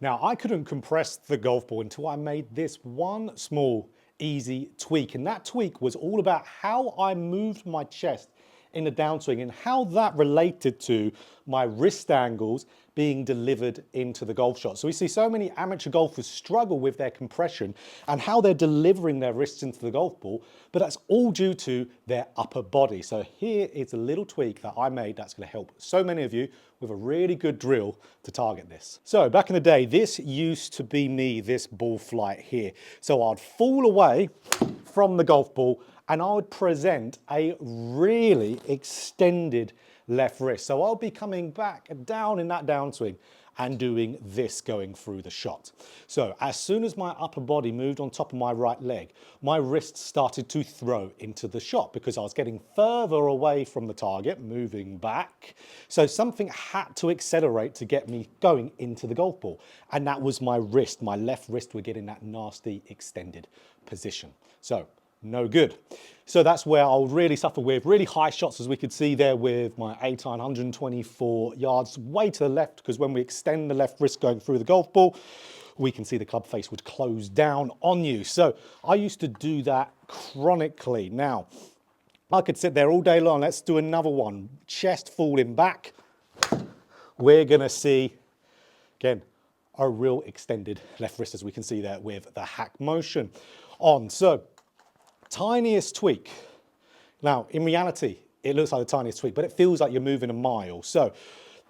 Now, I couldn't compress the golf ball until I made this one small, easy tweak. And that tweak was all about how I moved my chest in the downswing and how that related to my wrist angles being delivered into the golf shot. So we see so many amateur golfers struggle with their compression and how they're delivering their wrists into the golf ball, but that's all due to their upper body. So here is a little tweak that I made that's going to help so many of you with a really good drill to target this. So back in the day, this used to be me, this ball flight here. So I'd fall away from the golf ball and I would present a really extended left wrist. So I'll be coming back down in that downswing and doing this going through the shot. So as soon as my upper body moved on top of my right leg, my wrist started to throw into the shot because I was getting further away from the target, moving back. So something had to accelerate to get me going into the golf ball. And that was my wrist, my left wrist would get in that nasty extended position. So no good. So that's where I'll really suffer with really high shots, as we could see there with my 8-iron 124 yards way to the left, because when we extend the left wrist going through the golf ball, we can see the club face would close down on you. So I used to do that chronically. Now, I could sit there all day long. Let's do another one. Chest falling back. We're gonna see, again, a real extended left wrist, as we can see there with the hack motion on. So, tiniest tweak. Now, in reality, it looks like the tiniest tweak, but it feels like you're moving a mile. So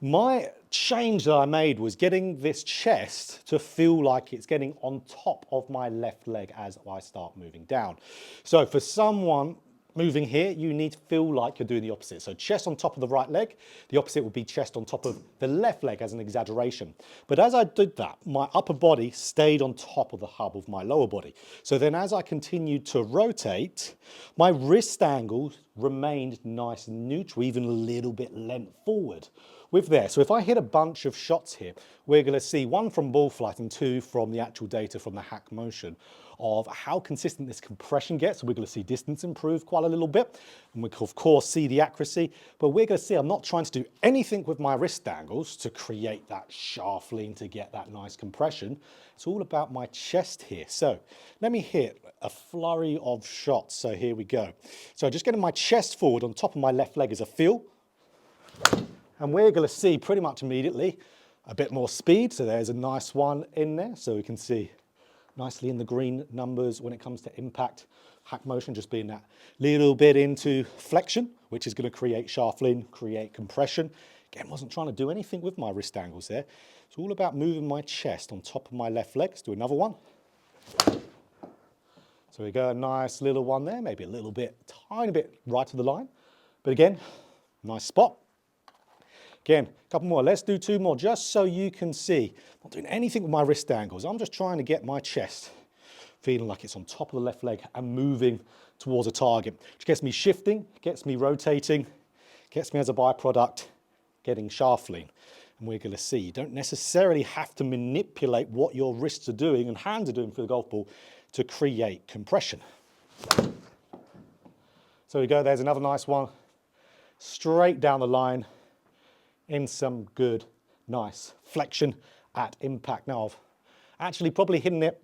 my change that I made was getting this chest to feel like it's getting on top of my left leg as I start moving down. So for someone moving here, you need to feel like you're doing the opposite. So chest on top of the right leg, the opposite would be chest on top of the left leg as an exaggeration. But as I did that, my upper body stayed on top of the hub of my lower body. So then as I continued to rotate, my wrist angles remained nice and neutral, even a little bit leant forward with there. So if I hit a bunch of shots here, we're going to see one from ball flight and two from the actual data from the hack motion of how consistent this compression gets. So we're going to see distance improve quite a little bit, and we can of course see the accuracy, but we're going to see I'm not trying to do anything with my wrist angles to create that shaft lean to get that nice compression. It's all about my chest here. So let me hit a flurry of shots. So here we go. So just getting my chest forward on top of my left leg as a feel, and we're going to see pretty much immediately a bit more speed. So there's a nice one in there, so we can see nicely in the green numbers when it comes to impact. Hack motion just being that little bit into flexion, which is going to create shaft lean, create compression. Again, wasn't trying to do anything with my wrist angles there. It's all about moving my chest on top of my left leg. Let's do another one. So we go a nice little one there, maybe a little bit, tiny bit right to the line. But again, nice spot. Again, a couple more. Let's do two more just so you can see. I'm not doing anything with my wrist angles. I'm just trying to get my chest feeling like it's on top of the left leg and moving towards a target, which gets me shifting, gets me rotating, gets me as a byproduct, getting shaft lean. And we're going to see you don't necessarily have to manipulate what your wrists are doing and hands are doing for the golf ball to create compression. So we go, there's another nice one. Straight down the line in some good, nice flexion at impact. Now I've actually probably hitting it,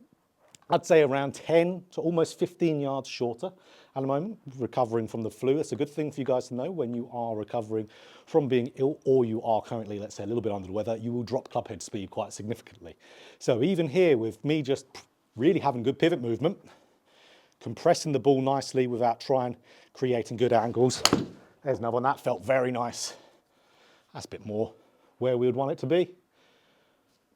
I'd say around 10 to almost 15 yards shorter at the moment, recovering from the flu. It's a good thing for you guys to know when you are recovering from being ill, or you are currently, let's say, a little bit under the weather, you will drop club head speed quite significantly. So even here with me just really having good pivot movement, compressing the ball nicely without creating good angles. There's another one, that felt very nice. That's a bit more where we would want it to be.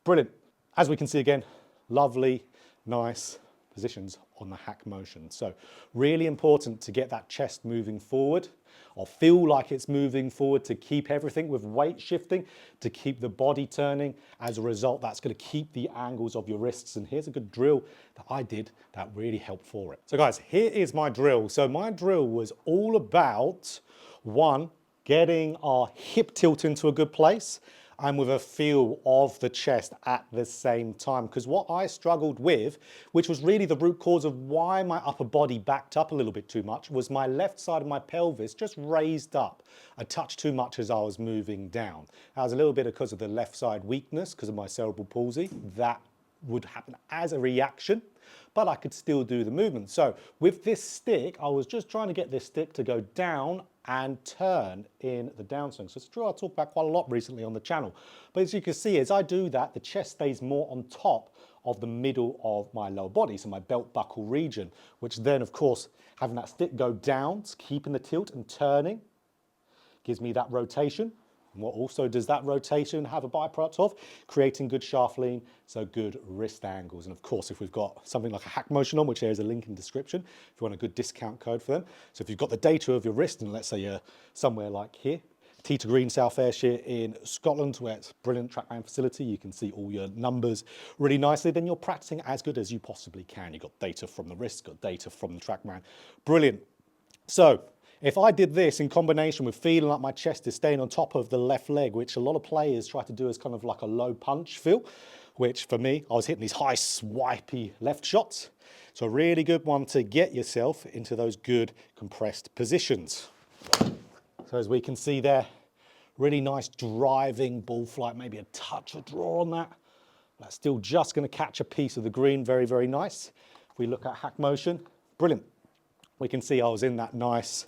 Brilliant. As we can see again, lovely, nice positions on the hack motion. So really important to get that chest moving forward, or feel like it's moving forward, to keep everything with weight shifting, to keep the body turning. As a result, that's going to keep the angles of your wrists. And here's a good drill that I did that really helped for it. So guys, here is my drill. So my drill was all about, one, getting our hip tilt into a good place, and with a feel of the chest at the same time. Because what I struggled with, which was really the root cause of why my upper body backed up a little bit too much, was my left side of my pelvis just raised up a touch too much as I was moving down. That was a little bit because of the left side weakness, because of my cerebral palsy. That would happen as a reaction, but I could still do the movement. So with this stick, I was just trying to get this stick to go down and turn in the downswing. So it's true, I talked about quite a lot recently on the channel. But as you can see, as I do that, the chest stays more on top of the middle of my lower body, so my belt buckle region, which then, of course, having that stick go down, keeping the tilt and turning, gives me that rotation. And what also does that rotation have a byproduct of? Creating good shaft lean, so good wrist angles. And of course, if we've got something like a hack motion on, which there is a link in the description, if you want a good discount code for them. So if you've got the data of your wrist, and let's say you're somewhere like here, Teeter Green, South Ayrshire in Scotland, where it's a brilliant TrackMan facility, you can see all your numbers really nicely, then you're practicing as good as you possibly can. You've got data from the wrist, got data from the TrackMan. Brilliant. So if I did this in combination with feeling like my chest is staying on top of the left leg, which a lot of players try to do as kind of like a low punch feel, which for me, I was hitting these high swipey left shots. So a really good one to get yourself into those good compressed positions. So as we can see there, really nice driving ball flight, maybe a touch of draw on that. That's still just going to catch a piece of the green, very, very nice. If we look at hack motion, brilliant. We can see I was in that nice,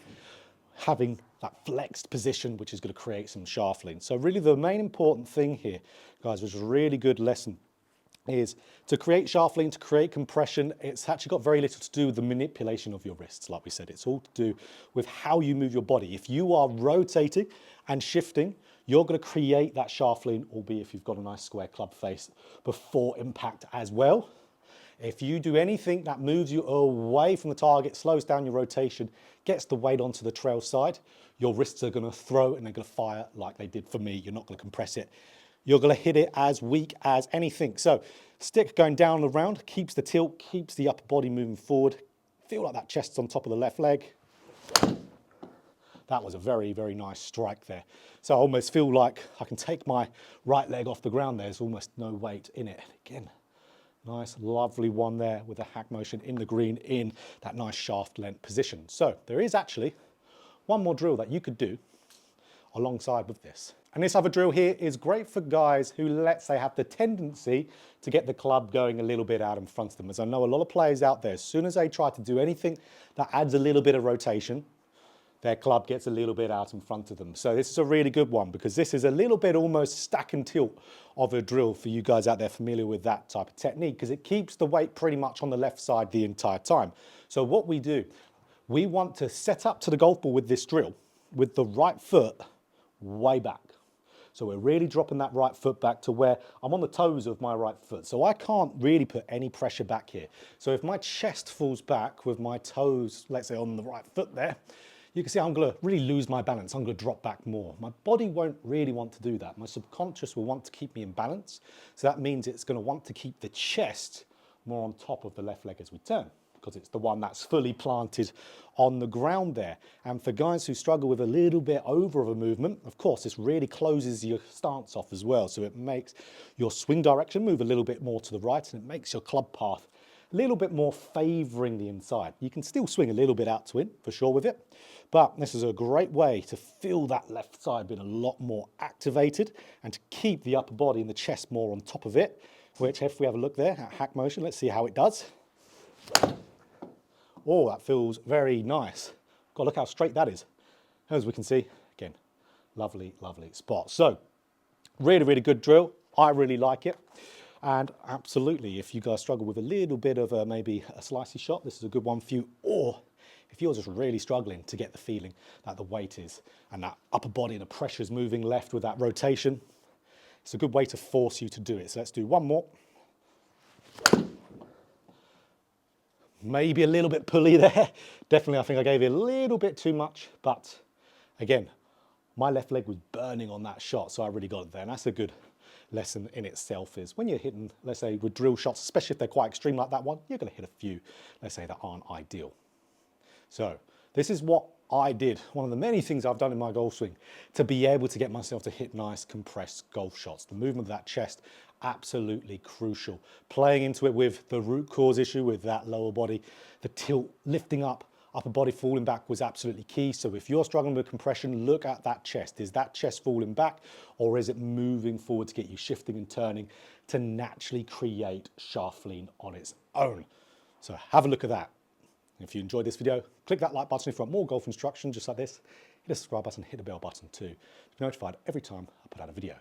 having that flexed position, which is going to create some shaft lean. So really the main important thing here, guys, which is a really good lesson, is to create shaft lean, to create compression. It's actually got very little to do with the manipulation of your wrists. Like we said, it's all to do with how you move your body. If you are rotating and shifting, you're going to create that shaft lean, albeit if you've got a nice square club face before impact as well. If you do anything that moves you away from the target, slows down your rotation, gets the weight onto the trail side, your wrists are going to throw and they're going to fire like they did for me. You're not going to compress it. You're going to hit it as weak as anything. So stick going down and around, keeps the tilt, keeps the upper body moving forward. Feel like that chest's on top of the left leg. That was a very, very nice strike there. So I almost feel like I can take my right leg off the ground. There's almost no weight in it. Again, nice, lovely one there with a hack motion in the green in that nice shaft length position. So there is actually one more drill that you could do alongside with this. And this other drill here is great for guys who, let's say, have the tendency to get the club going a little bit out in front of them. As I know a lot of players out there, as soon as they try to do anything that adds a little bit of rotation, their club gets a little bit out in front of them. So this is a really good one because this is a little bit almost stack and tilt of a drill for you guys out there familiar with that type of technique, because it keeps the weight pretty much on the left side the entire time. So what we do, we want to set up to the golf ball with this drill with the right foot way back. So we're really dropping that right foot back to where I'm on the toes of my right foot. So I can't really put any pressure back here. So if my chest falls back with my toes, let's say on the right foot there, you can see I'm going to really lose my balance. I'm going to drop back more. My body won't really want to do that. My subconscious will want to keep me in balance. So that means it's going to want to keep the chest more on top of the left leg as we turn, because it's the one that's fully planted on the ground there. And for guys who struggle with a little bit over of a movement, of course, this really closes your stance off as well. So it makes your swing direction move a little bit more to the right, and it makes your club path a little bit more favoring the inside. You can still swing a little bit out to in, for sure with it, but this is a great way to feel that left side being a lot more activated and to keep the upper body and the chest more on top of it, which if we have a look there at hack motion, let's see how it does. Oh, that feels very nice. God, look how straight that is. As we can see, again, lovely, lovely spot. So really, really good drill. I really like it. And absolutely, if you guys struggle with a little bit of maybe a slicey shot, this is a good one for you. Or if you're just really struggling to get the feeling that the weight is and that upper body and the pressure is moving left with that rotation, it's a good way to force you to do it. So let's do one more. Maybe a little bit pulley there. Definitely, I think I gave it a little bit too much. But again, my left leg was burning on that shot, so I really got it there. And that's a good lesson in itself, is when you're hitting, let's say, with drill shots, especially if they're quite extreme like that one, you're going to hit a few, let's say, that aren't ideal. So this is what I did, one of the many things I've done in my golf swing to be able to get myself to hit nice compressed golf shots. The movement of that chest, absolutely crucial. Playing into it with the root cause issue with that lower body, the tilt, lifting up, upper body falling back was absolutely key. So if you're struggling with compression, look at that chest. Is that chest falling back, or is it moving forward to get you shifting and turning to naturally create shaft lean on its own? So have a look at that. If you enjoyed this video, click that like button if you want more golf instruction just like this. Hit the subscribe button, hit the bell button too, to be notified every time I put out a video.